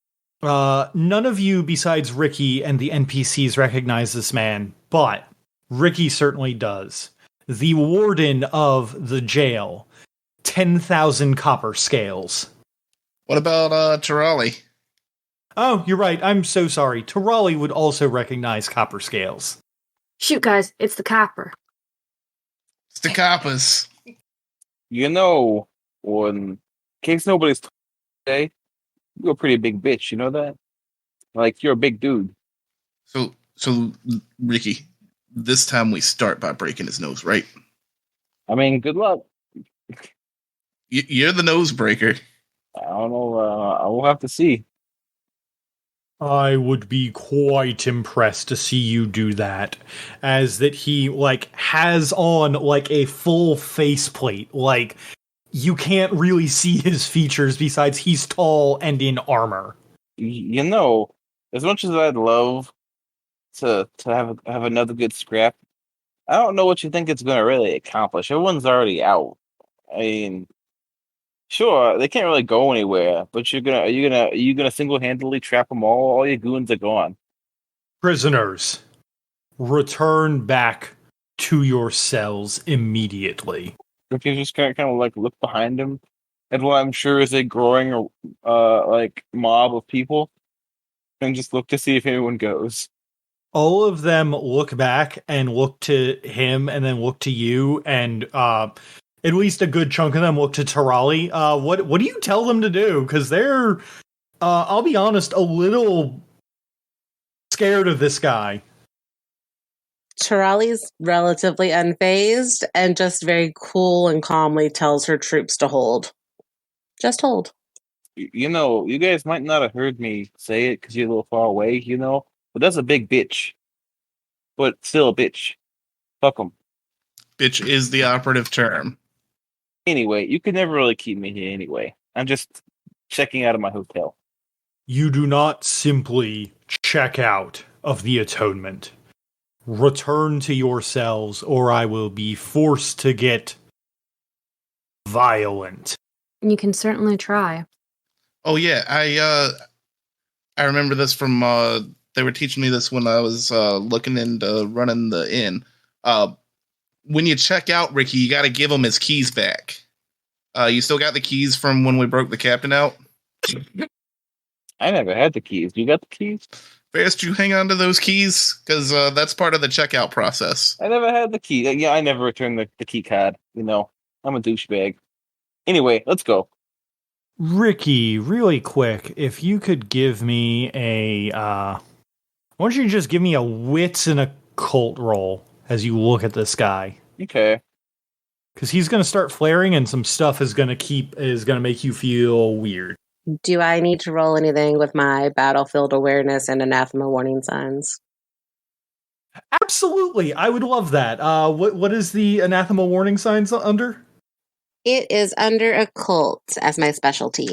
[SPEAKER 1] of you besides Ricky and the NPCs recognize this man, but Ricky certainly does. The warden of the jail. 10,000 copper scales.
[SPEAKER 4] What about Tarali?
[SPEAKER 1] Oh, you're right. I'm so sorry. Tarali would also recognize copper scales.
[SPEAKER 3] Shoot, guys, it's the copper.
[SPEAKER 4] It's the coppers.
[SPEAKER 2] You know, in case nobody's today, you're a pretty big bitch. You know that? Like, you're a big dude.
[SPEAKER 4] So Ricky, this time we start by breaking his nose, right?
[SPEAKER 2] I mean, good luck.
[SPEAKER 4] You're the nose breaker.
[SPEAKER 2] I don't know. I will have to see.
[SPEAKER 1] I would be quite impressed to see you do that. As that he, has on, a full faceplate. You can't really see his features besides he's tall and in armor.
[SPEAKER 2] You know, as much as I'd love to have another good scrap, I don't know what you think it's going to really accomplish. Everyone's already out. I mean, sure, they can't really go anywhere, but are you gonna single-handedly trap them all? All your goons are gone.
[SPEAKER 1] Prisoners, return back to your cells immediately.
[SPEAKER 2] Ricky just kind of look behind him, and what I'm sure is a growing mob of people, and just look to see if anyone goes.
[SPEAKER 1] All of them look back and look to him, and then look to you, and at least a good chunk of them look to Tarali. What do you tell them to do? Because they're, I'll be honest, a little scared of this guy.
[SPEAKER 7] Tarali's relatively unfazed and just very cool and calmly tells her troops to hold. Just hold.
[SPEAKER 2] You know, you guys might not have heard me say it because you're a little far away, but that's a big bitch. But still a bitch. Fuck them.
[SPEAKER 4] Bitch is the operative term.
[SPEAKER 2] Anyway, you could never really keep me here anyway. I'm just checking out of my hotel.
[SPEAKER 1] You do not simply check out of the Atonement. Return to yourselves, or I will be forced to get violent.
[SPEAKER 3] You can certainly try.
[SPEAKER 4] Oh yeah, I remember this from they were teaching me this when I was looking into running the inn. When you check out, Ricky, you got to give him his keys back. You still got the keys from when we broke the captain out?
[SPEAKER 2] I never had the keys. You got the keys?
[SPEAKER 4] Fairus, did you hang on to those keys? Because that's part of the checkout process.
[SPEAKER 2] I never had the key. Yeah, I never returned the key card. You know, I'm a douchebag. Anyway, let's go.
[SPEAKER 1] Ricky, really quick, if you could give me a... why don't you just give me a wits and occult roll as you look at this guy?
[SPEAKER 2] Okay.
[SPEAKER 1] Because he's going to start flaring and some stuff is going to make you feel weird.
[SPEAKER 7] Do I need to roll anything with my battlefield awareness and anathema warning signs?
[SPEAKER 1] Absolutely, I would love that. What is the anathema warning signs under?
[SPEAKER 7] It is under occult as my specialty.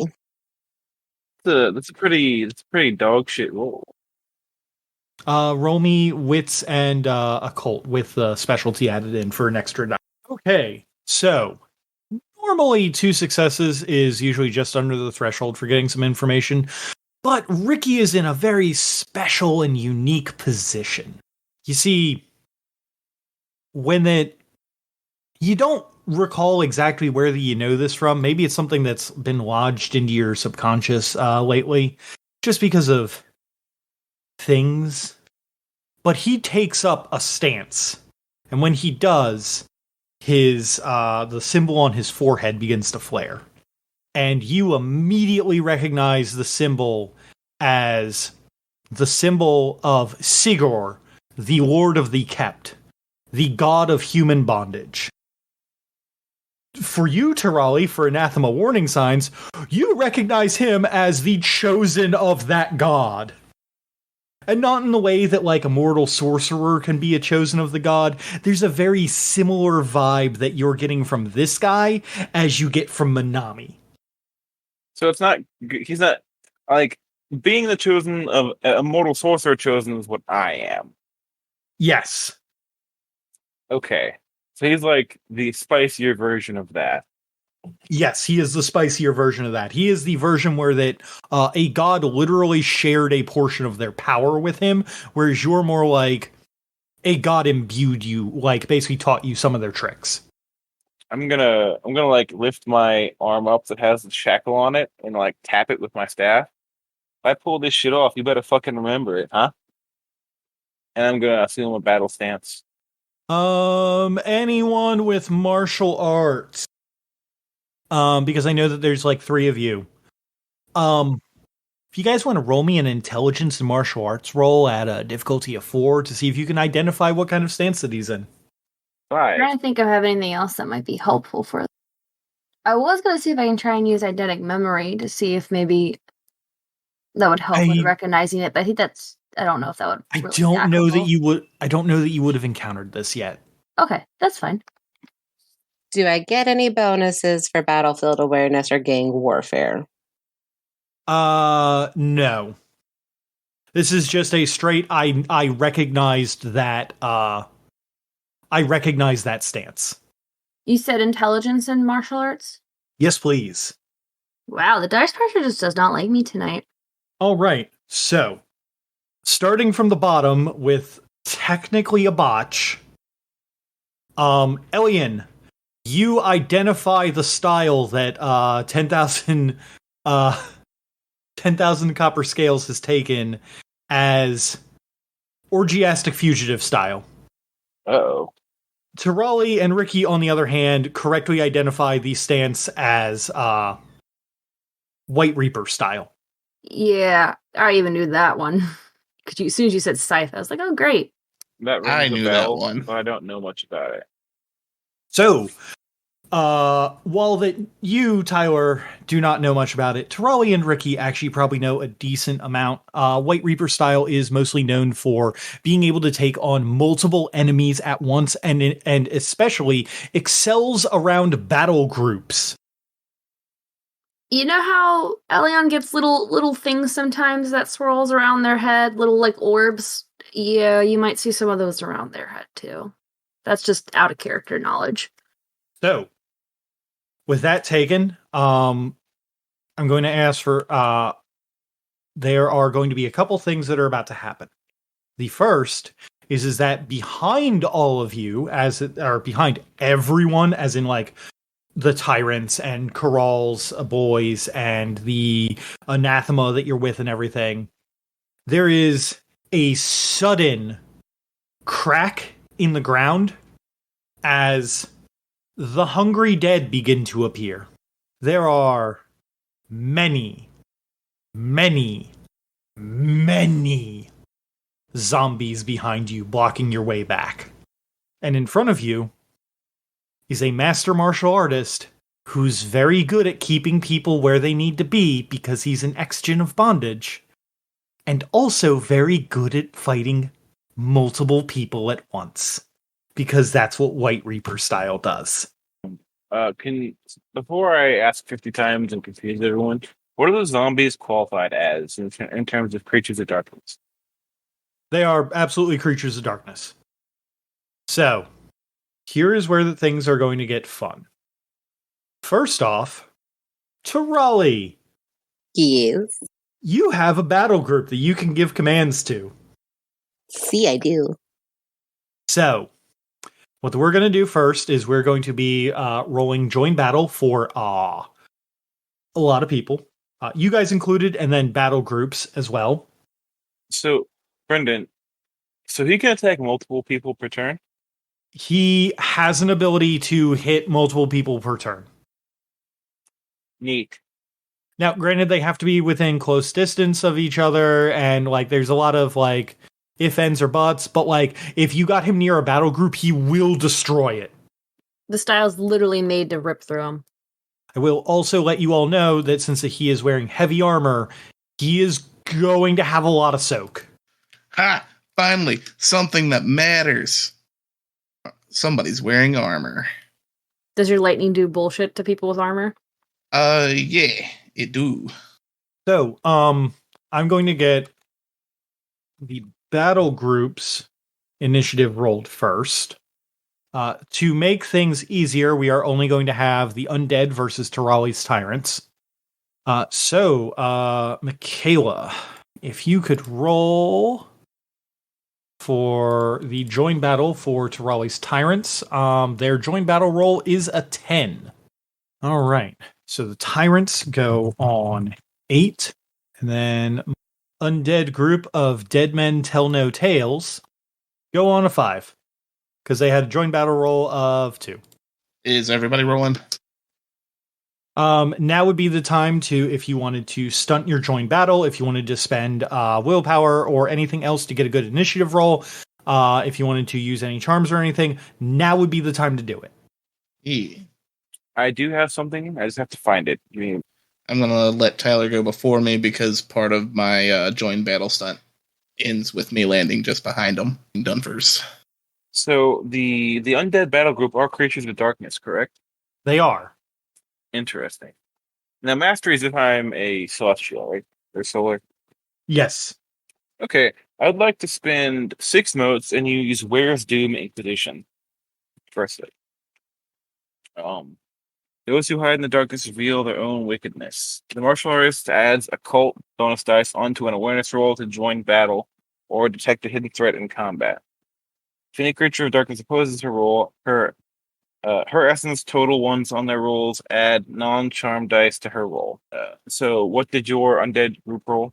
[SPEAKER 2] That's a pretty dog shit roll.
[SPEAKER 1] Roll me wits and occult with the specialty added in for an extra die. Okay, so normally 2 successes is usually just under the threshold for getting some information, but Ricky is in a very special and unique position. You see, you don't recall exactly where you know this from. Maybe it's something that's been lodged into your subconscious lately, just because of things. But he takes up a stance, and when he does, the symbol on his forehead begins to flare, and you immediately recognize the symbol as the symbol of Sigor, the Lord of the Kept, the god of human bondage. For you, Tirali, for anathema warning signs, you recognize him as the chosen of that god. And not in the way that, like, a mortal sorcerer can be a chosen of the god. There's a very similar vibe that you're getting from this guy as you get from Manami.
[SPEAKER 2] So he's not, like, being the chosen of a mortal sorcerer chosen is what I am.
[SPEAKER 1] Yes.
[SPEAKER 2] Okay. So he's like the spicier version of that.
[SPEAKER 1] Yes, he is the spicier version of that. He is the version where that a god literally shared a portion of their power with him, whereas you're more like a god imbued you, like basically taught you some of their tricks.
[SPEAKER 2] I'm gonna like lift my arm up that has the shackle on it and like tap it with my staff. If I pull this shit off, you better fucking remember it, huh? And I'm gonna assume a battle stance.
[SPEAKER 1] Anyone with martial arts? Because I know that there's like 3 of you. If you guys want to roll me an intelligence and martial arts roll at a difficulty of 4 to see if you can identify what kind of stance that he's in.
[SPEAKER 2] 5.
[SPEAKER 3] I'm trying to think of anything else that might be helpful for. I was going to see if I can try and use eidetic memory to see if maybe that would help with recognizing it, but I think I don't know if that would. Really
[SPEAKER 1] I don't know that you would have encountered this yet.
[SPEAKER 3] Okay, that's fine.
[SPEAKER 7] Do I get any bonuses for battlefield awareness or gang warfare?
[SPEAKER 1] No. This is just a straight. I recognized that. I recognize that stance.
[SPEAKER 3] You said intelligence and martial arts?
[SPEAKER 1] Yes, please.
[SPEAKER 3] Wow, the dice pressure just does not like me tonight.
[SPEAKER 1] All right. So, starting from the bottom with technically a botch. Elian, you identify the style that 10,000 copper scales has taken as orgiastic fugitive style.
[SPEAKER 2] Uh-oh.
[SPEAKER 1] Tirali and Ricky, on the other hand, correctly identify the stance as White Reaper style.
[SPEAKER 3] Yeah, I even knew that one. Because as soon as you said scythe, I was like, oh, great.
[SPEAKER 2] That
[SPEAKER 4] I
[SPEAKER 2] rings a
[SPEAKER 4] knew
[SPEAKER 2] bell,
[SPEAKER 4] that one.
[SPEAKER 2] but I don't know much about it.
[SPEAKER 1] So, While that you, Tyler, do not know much about it, Tarali and Ricky actually probably know a decent amount. White Reaper style is mostly known for being able to take on multiple enemies at once, and especially excels around battle groups.
[SPEAKER 3] You know how Elion gets little things sometimes that swirls around their head, little like orbs? Yeah, you might see some of those around their head too. That's just out of character knowledge.
[SPEAKER 1] So, with that taken, I'm going to ask for there are going to be a couple things that are about to happen. The first is that behind all of you, or behind everyone, as in like the tyrants and Corral's boys and the anathema that you're with and everything, there is a sudden crack in the ground as the hungry dead begin to appear. There are many, many, many zombies behind you blocking your way back. And in front of you is a master martial artist who's very good at keeping people where they need to be because he's an ex-gen of bondage, and also very good at fighting multiple people at once, because that's what White Reaper style does.
[SPEAKER 2] Before I ask 50 times and confuse everyone, what are those zombies qualified as in terms of creatures of darkness?
[SPEAKER 1] They are absolutely creatures of darkness. So, here is where the things are going to get fun. First off, Tarali.
[SPEAKER 7] Yes.
[SPEAKER 1] You have a battle group that you can give commands to.
[SPEAKER 7] See, I do.
[SPEAKER 1] So, what we're going to do first is we're going to be rolling join battle for a lot of people. You guys included, and then battle groups as well.
[SPEAKER 2] So, Brendan, so he can attack multiple people per turn?
[SPEAKER 1] He has an ability to hit multiple people per turn.
[SPEAKER 2] Neat.
[SPEAKER 1] Now, granted, they have to be within close distance of each other, and like there's a lot of like if, ands, or buts, but like if you got him near a battle group, he will destroy it.
[SPEAKER 3] The style's literally made to rip through them.
[SPEAKER 1] I will also let you all know that since he is wearing heavy armor, he is going to have a lot of soak.
[SPEAKER 4] Ha! Finally, something that matters. Somebody's wearing armor.
[SPEAKER 3] Does your lightning do bullshit to people with armor?
[SPEAKER 4] Yeah, it do.
[SPEAKER 1] So, I'm going to get the battle groups initiative rolled first. To make things easier, we are only going to have the undead versus Tarali's tyrants. So, Michaela, if you could roll for the join battle for Tarali's tyrants, their join battle roll is a 10. All right. So the tyrants go on 8, and then undead group of dead men tell no tales go on a 5, because they had a joint battle roll of 2.
[SPEAKER 4] Is everybody rolling?
[SPEAKER 1] Now would be the time to, if you wanted to stunt your joint battle, if you wanted to spend willpower or anything else to get a good initiative roll, if you wanted to use any charms or anything, now would be the time to do it.
[SPEAKER 4] Yeah.
[SPEAKER 2] I do have something. I just have to find it.
[SPEAKER 4] I'm going to let Tyler go before me because part of my join battle stunt ends with me landing just behind him in done first.
[SPEAKER 2] So the undead battle group are creatures of darkness, correct?
[SPEAKER 1] They are.
[SPEAKER 2] Interesting. Now, mastery is if I'm a celestial, right? Or solar?
[SPEAKER 1] Yes.
[SPEAKER 2] Okay. I'd like to spend 6 motes and use Where's Doom Inquisition. Firstly. Those who hide in the darkness reveal their own wickedness. The martial artist adds occult bonus dice onto an awareness roll to join battle or detect a hidden threat in combat. If any creature of darkness opposes her roll, her essence total ones on their rolls add non-charm dice to her roll. So what did your undead group roll?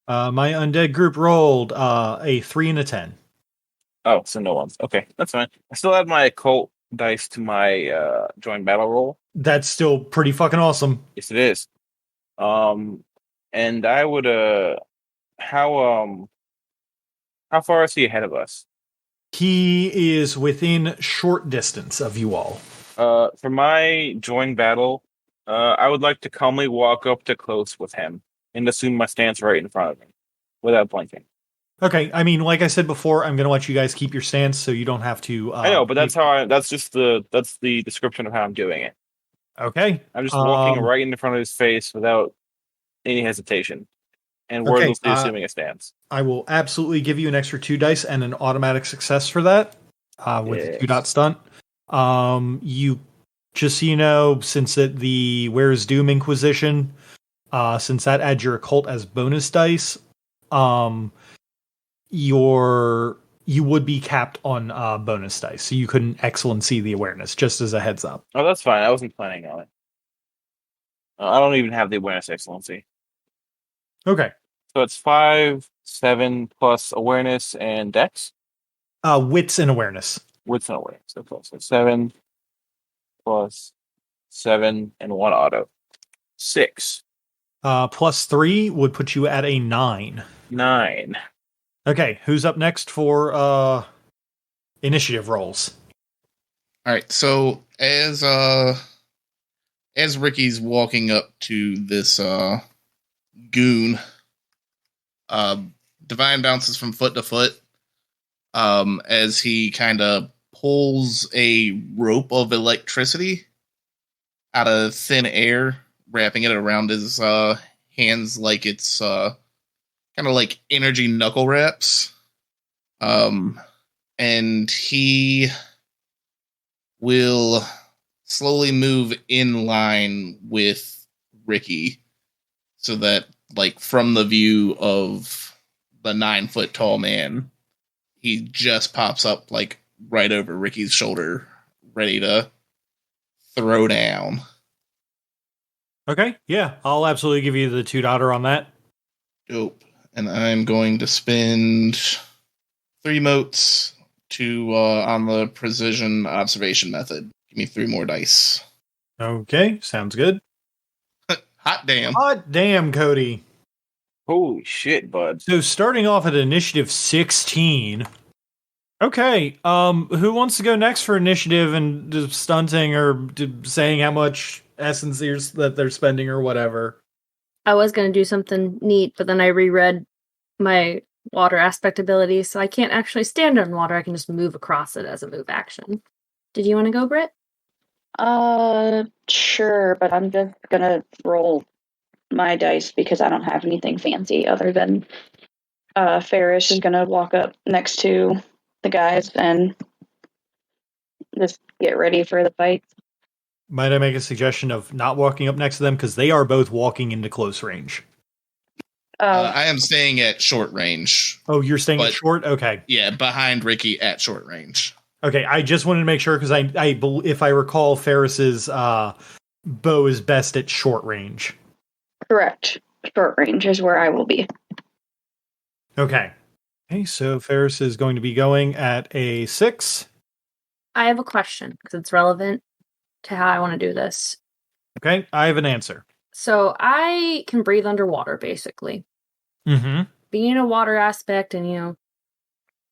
[SPEAKER 1] My undead group rolled a 3 and a 10.
[SPEAKER 2] Oh, so no ones. Okay, that's fine. I still have my occult dice to my join battle roll.
[SPEAKER 1] That's still pretty fucking awesome.
[SPEAKER 2] Yes, it is. And I would how far is he ahead of us?
[SPEAKER 1] He is within short distance of you all.
[SPEAKER 2] For my join battle, I would like to calmly walk up to close with him and assume my stance right in front of him without blinking.
[SPEAKER 1] Okay, I mean, like I said before, I'm going to let you guys keep your stance, so you don't have to.
[SPEAKER 2] I know, but that's the description of how I'm doing it.
[SPEAKER 1] Okay.
[SPEAKER 2] I'm just walking right in front of his face without any hesitation, and wordlessly assuming a stance.
[SPEAKER 1] I will absolutely give you an extra 2 dice and an automatic success for that with the 2 dot stunt. You just so you know, since the Where's Doom Inquisition, since that adds your occult as bonus dice, you would be capped on bonus dice, so you couldn't excellency the awareness. Just as a heads up.
[SPEAKER 2] Oh, that's fine. I wasn't planning on it. I don't even have the awareness excellency.
[SPEAKER 1] Okay.
[SPEAKER 2] So it's 5, 7 plus awareness and dex?
[SPEAKER 1] Wits and awareness.
[SPEAKER 2] Wits and awareness. Okay. So 7 plus 7 and 1 auto. 6.
[SPEAKER 1] Plus 3 would put you at a 9.
[SPEAKER 2] 9.
[SPEAKER 1] Okay, who's up next for initiative rolls?
[SPEAKER 4] All right, so as Ricky's walking up to this goon, Divine bounces from foot to foot as he kind of pulls a rope of electricity out of thin air, wrapping it around his hands like it's kind of like energy knuckle wraps. And he will slowly move in line with Ricky so that, like, from the view of the 9-foot tall man, he just pops up, like, right over Ricky's shoulder, ready to throw down.
[SPEAKER 1] Okay, yeah, I'll absolutely give you the 2 dotter on that.
[SPEAKER 4] Dope. And I'm going to spend 3 motes to on the precision observation method. Give me 3 more dice.
[SPEAKER 1] Okay, sounds good.
[SPEAKER 4] Hot damn.
[SPEAKER 1] Hot damn, Cody.
[SPEAKER 2] Holy shit, bud.
[SPEAKER 1] So starting off at initiative 16. Okay, who wants to go next for initiative and stunting or saying how much essence that they're spending or whatever?
[SPEAKER 3] I was going to do something neat, but then I reread my water aspect ability, so I can't actually stand on water. I can just move across it as a move action. Did you want to go, Britt?
[SPEAKER 5] Sure, but I'm just gonna roll my dice because I don't have anything fancy other than Fairus is gonna walk up next to the guys and just get ready for the fight.
[SPEAKER 1] Might I make a suggestion of not walking up next to them because they are both walking into close range?
[SPEAKER 4] I am staying at short range.
[SPEAKER 1] Oh, you're staying at short? Okay.
[SPEAKER 4] Yeah, behind Ricky at short range.
[SPEAKER 1] Okay, I just wanted to make sure because if I recall, Ferris's bow is best at short range.
[SPEAKER 5] Correct. Short range is where I will be.
[SPEAKER 1] Okay. Okay, so Ferris is going to be going at a 6.
[SPEAKER 3] I have a question because it's relevant to how I want to do this.
[SPEAKER 1] Okay, I have an answer.
[SPEAKER 3] So I can breathe underwater, basically.
[SPEAKER 1] Mm-hmm.
[SPEAKER 3] Being a water aspect and,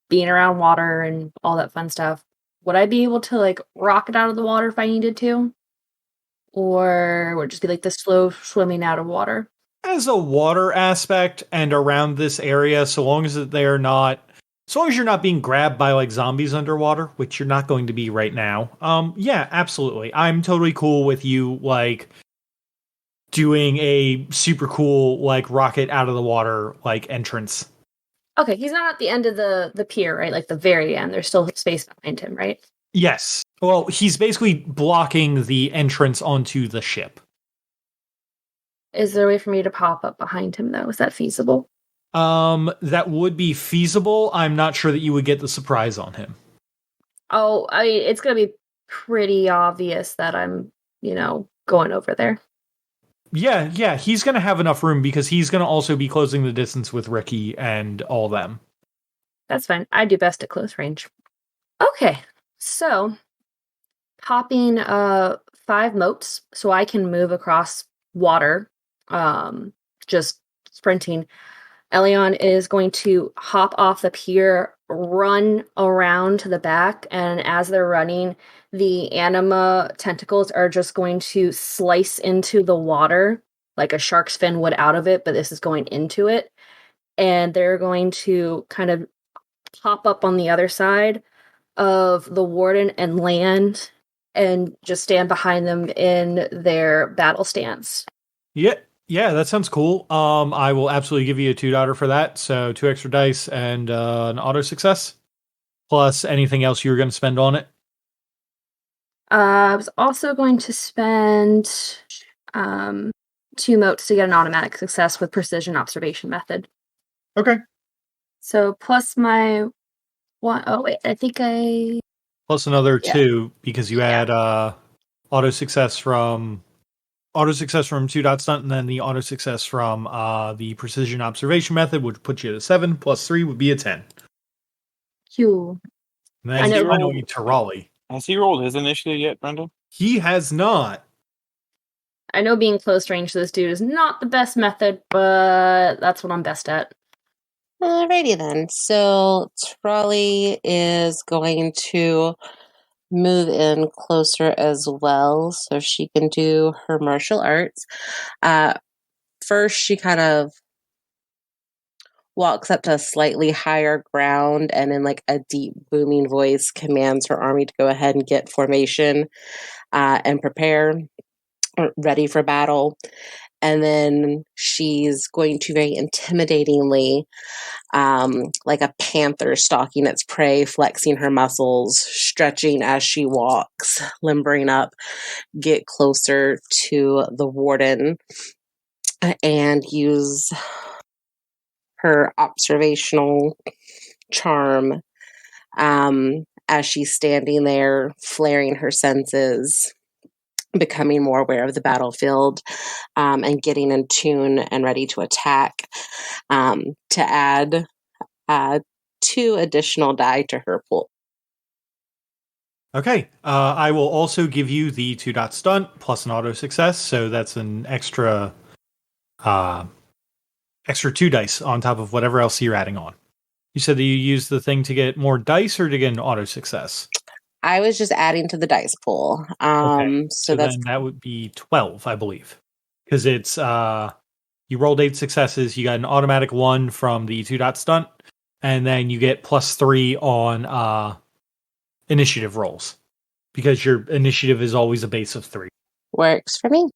[SPEAKER 3] being around water and all that fun stuff, would I be able to, like, rocket out of the water if I needed to? Or would it just be, like, the slow swimming out of water?
[SPEAKER 1] As a water aspect and around this area, so long as you're not being grabbed by, like, zombies underwater, which you're not going to be right now, yeah, absolutely. I'm totally cool with you, like, doing a super cool, like, rocket out of the water, like, entrance.
[SPEAKER 3] Okay, he's not at the end of the pier, right? Like the very end. There's still space behind him, right?
[SPEAKER 1] Yes. Well, he's basically blocking the entrance onto the ship.
[SPEAKER 3] Is there a way for me to pop up behind him, though? Is that feasible?
[SPEAKER 1] That would be feasible. I'm not sure that you would get the surprise on him.
[SPEAKER 3] Oh, it's going to be pretty obvious that I'm, going over there.
[SPEAKER 1] Yeah, he's going to have enough room because he's going to also be closing the distance with Ricky and all them.
[SPEAKER 3] That's fine. I do best at close range. Okay, so popping 5 motes so I can move across water, just sprinting. Elion is going to hop off the pier run around to the back, and as they're running, the anima tentacles are just going to slice into the water like a shark's fin would out of it, but this is going into it. And they're going to kind of pop up on the other side of the warden and land and just stand behind them in their battle stance.
[SPEAKER 1] Yeah, that sounds cool. I will absolutely give you a 2 for that. So 2 extra dice and an auto success. Plus anything else you were going to spend on it.
[SPEAKER 3] I was also going to spend 2 motes to get an automatic success with precision observation method.
[SPEAKER 1] Okay.
[SPEAKER 3] So plus my one. Oh wait, I think I
[SPEAKER 1] plus another 2 because you had auto success from 2 stunt, and then the auto success from the precision observation method would put you at a 7. Plus 3 would be a 10.
[SPEAKER 3] Cool.
[SPEAKER 1] And then finally to Raleigh.
[SPEAKER 2] Has he rolled his initiative yet, Brendan?
[SPEAKER 1] He has not.
[SPEAKER 3] I know being close range to this dude is not the best method, but that's what I'm best at.
[SPEAKER 7] Alrighty then. So Trolley is going to move in closer as well so she can do her martial arts. First, she kind of walks up to a slightly higher ground and in like a deep booming voice commands her army to go ahead and get formation and prepare, ready for battle. And then she's going to very intimidatingly, like a panther stalking its prey, flexing her muscles, stretching as she walks, limbering up, get closer to the warden and use her observational charm as she's standing there, flaring her senses, becoming more aware of the battlefield, and getting in tune and ready to attack, to add 2 additional die to her pool.
[SPEAKER 1] Okay. I will also give you the 2 stunt plus an auto success, so that's an extra 2 dice on top of whatever else you're adding on. You said that you used the thing to get more dice or to get an auto success?
[SPEAKER 7] I was just adding to the dice pool.
[SPEAKER 1] Okay.
[SPEAKER 7] So
[SPEAKER 1] then that would be 12, I believe. Because it's, you rolled 8 successes, you got an automatic 1 from the 2 stunt, and then you get plus 3 on initiative rolls. Because your initiative is always a base of 3.
[SPEAKER 7] Works for me.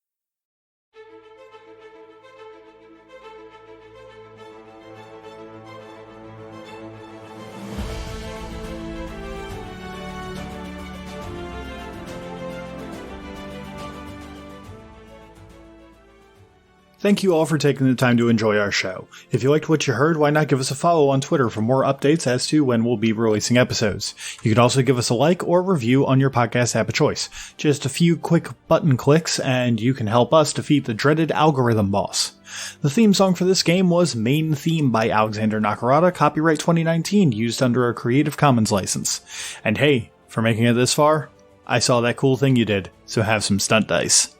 [SPEAKER 1] Thank you all for taking the time to enjoy our show. If you liked what you heard, why not give us a follow on Twitter for more updates as to when we'll be releasing episodes. You can also give us a like or review on your podcast app of choice. Just a few quick button clicks and you can help us defeat the dreaded algorithm boss. The theme song for this game was Main Theme by Alexander Nakarada, copyright 2019, used under a Creative Commons license. And hey, for making it this far, I saw that cool thing you did, so have some stunt dice.